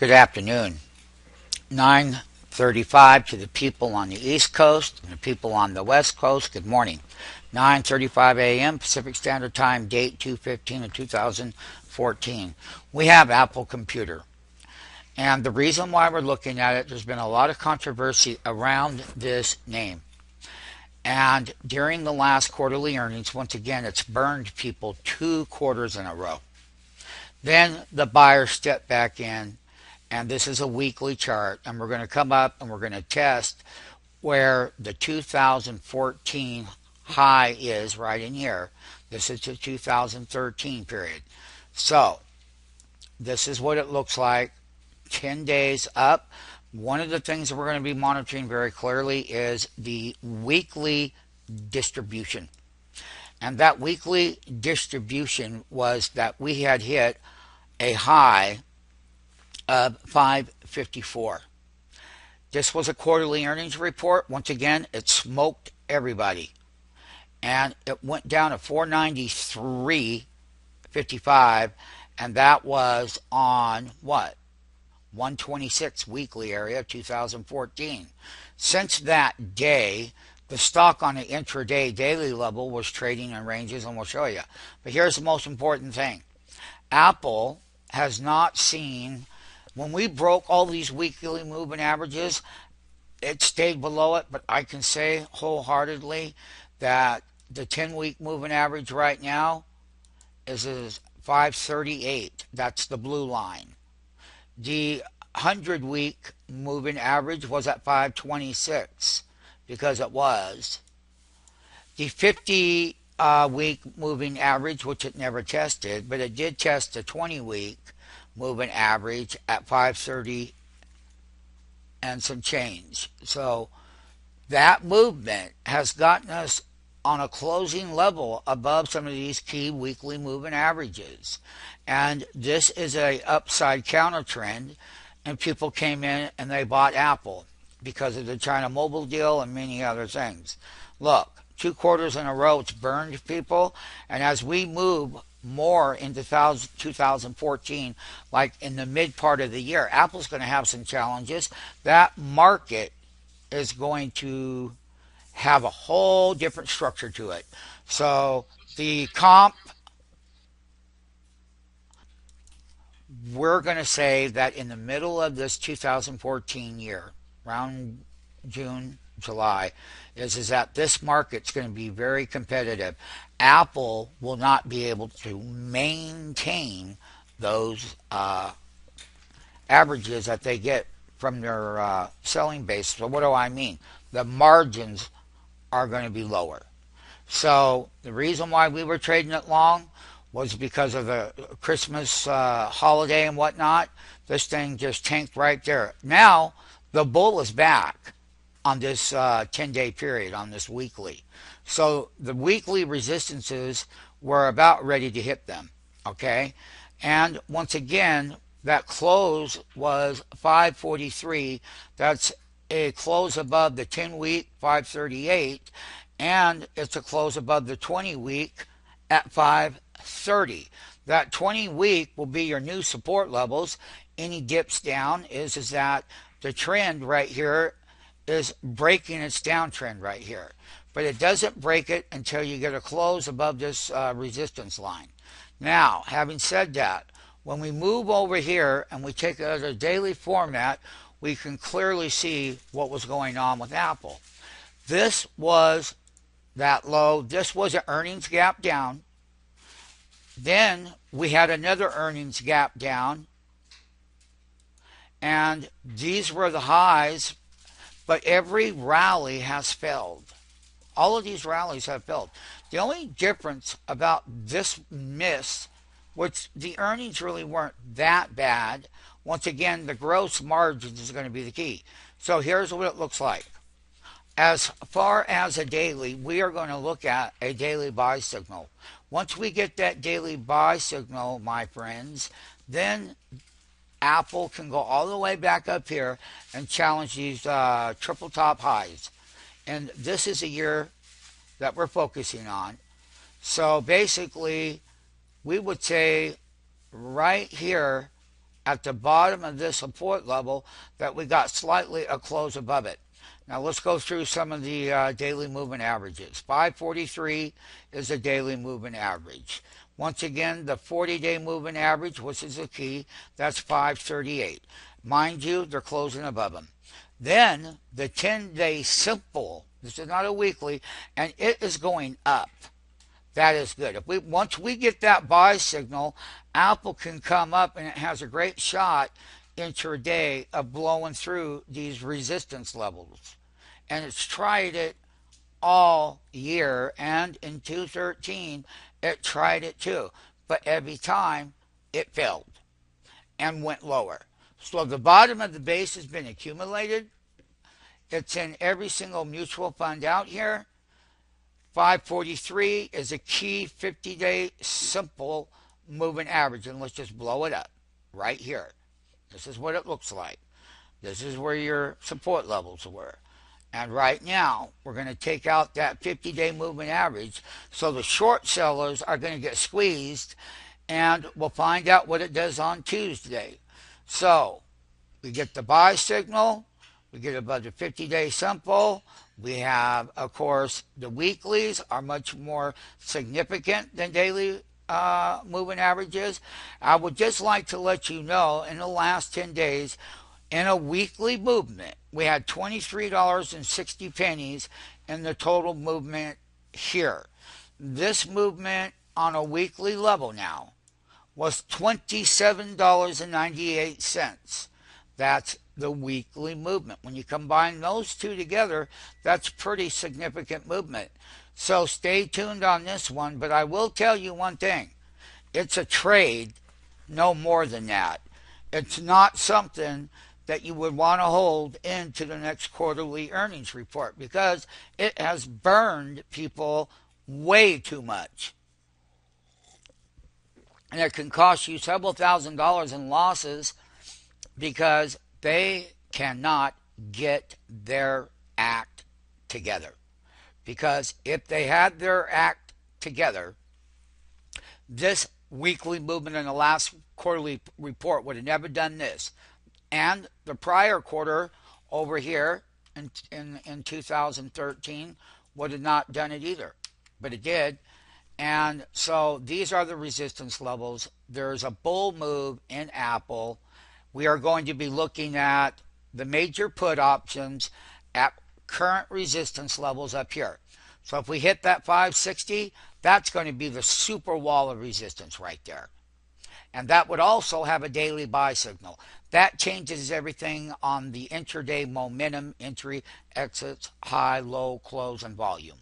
Good afternoon. 9:35 to the people on the East Coast and the people on the West Coast. Good morning. 9:35 a.m. Pacific Standard Time, date 2/15 of 2014. We have Apple Computer. And the reason why we're looking at it, there's been a lot of controversy around this name. And during the last quarterly earnings, once again, it's burned people 2 quarters in a row. Then the buyers step back in, and this is a weekly chart, and we're going to come up and we're going to test where the 2014 high is right in here. This is the 2013 period. So this is what it looks like 10 days up. One of the things that we're going to be monitoring very clearly is the weekly distribution. And that weekly distribution was that we had hit a high of 554. This was a quarterly earnings report. Once again, it smoked everybody. And it went down to 493.55, and that was on what? 126 weekly area, 2014. Since that day, the stock on the intraday daily level was trading in ranges, and we'll show you. But here's the most important thing. Apple has not seen, when we broke all these weekly moving averages, it stayed below it, but I can say wholeheartedly that the 10-week moving average right now is 538. That's the blue line. The 100-week moving average was at 526 because it was. The 50-week moving average, which it never tested, but it did test the 20-week moving average at 530 and some change. So that movement has gotten us on a closing level above some of these key weekly moving averages. And this is a upside counter trend, and people came in and they bought Apple because of the China Mobile deal and many other things. Look, 2 quarters in a row it's burned people, and as we move more into 2014, like in the mid part of the year, Apple's going to have some challenges. That market is going to have a whole different structure to it. So the comp, we're going to say that in the middle of this 2014 year, around June, July, is that this market's going to be very competitive. Apple will not be able to maintain those averages that they get from their selling base. So what do I mean? The margins are going to be lower. So the reason why we were trading it long was because of the Christmas holiday and whatnot. This thing just tanked right there. Now the bull is back on this 10-day period, on this weekly. So the weekly resistances were about ready to hit them, okay? And once again, that close was 543. That's a close above the 10-week, 538, and it's a close above the 20-week at 530. That 20-week will be your new support levels. Any dips down is that the trend right here is breaking its downtrend right here. But it doesn't break it until you get a close above this resistance line. Now, having said that, when we move over here and we take it as a daily format, we can clearly see what was going on with Apple. This was that low. This was an earnings gap down. Then we had another earnings gap down. And these were the highs, but every rally has failed. All of these rallies have failed. The only difference about this miss, which the earnings really weren't that bad, once again, the gross margins is going to be the key. So here's what it looks like. As far as a daily, we are going to look at a daily buy signal. Once we get that daily buy signal, my friends, then Apple can go all the way back up here and challenge these triple top highs. And this is a year that we're focusing on. So basically, we would say right here at the bottom of this support level that we got slightly a close above it. Now let's go through some of the daily moving averages. 543 is a daily moving average. Once again, the 40-day moving average, which is the key, that's 538. Mind you, they're closing above them. Then the 10-day simple, this is not a weekly, and it is going up. That is good. Once we get that buy signal, Apple can come up and it has a great shot intraday of blowing through these resistance levels. And it's tried it all year, and in 2013 it tried it too. But every time it failed and went lower. So the bottom of the base has been accumulated. It's in every single mutual fund out here. 543 is a key 50-day simple moving average, and let's just blow it up right here. This is what it looks like. This is where your support levels were. And right now, we're going to take out that 50-day moving average. So the short sellers are going to get squeezed, and we'll find out what it does on Tuesday. So we get the buy signal. We get above the 50-day simple. We have, of course, the weeklies are much more significant than daily moving averages. I would just like to let you know, in the last 10 days, in a weekly movement, we had $23.60 in the total movement here. This movement on a weekly level now was $27.98. That's the weekly movement. When you combine those two together, that's pretty significant movement. So stay tuned on this one, but I will tell you one thing. It's a trade, no more than that. It's not something that you would want to hold into the next quarterly earnings report because it has burned people way too much. And it can cost you several $1,000s in losses because they cannot get their act together. Because if they had their act together, this weekly movement in the last quarterly report would have never done this. And the prior quarter over here in 2013 would have not done it either. But it did. And so these are the resistance levels. There's a bull move in Apple. We are going to be looking at the major put options at current resistance levels up here. So if we hit that 560, that's going to be the super wall of resistance right there. And that would also have a daily buy signal. That changes everything on the intraday momentum, entry, exits, high, low, close, and volume.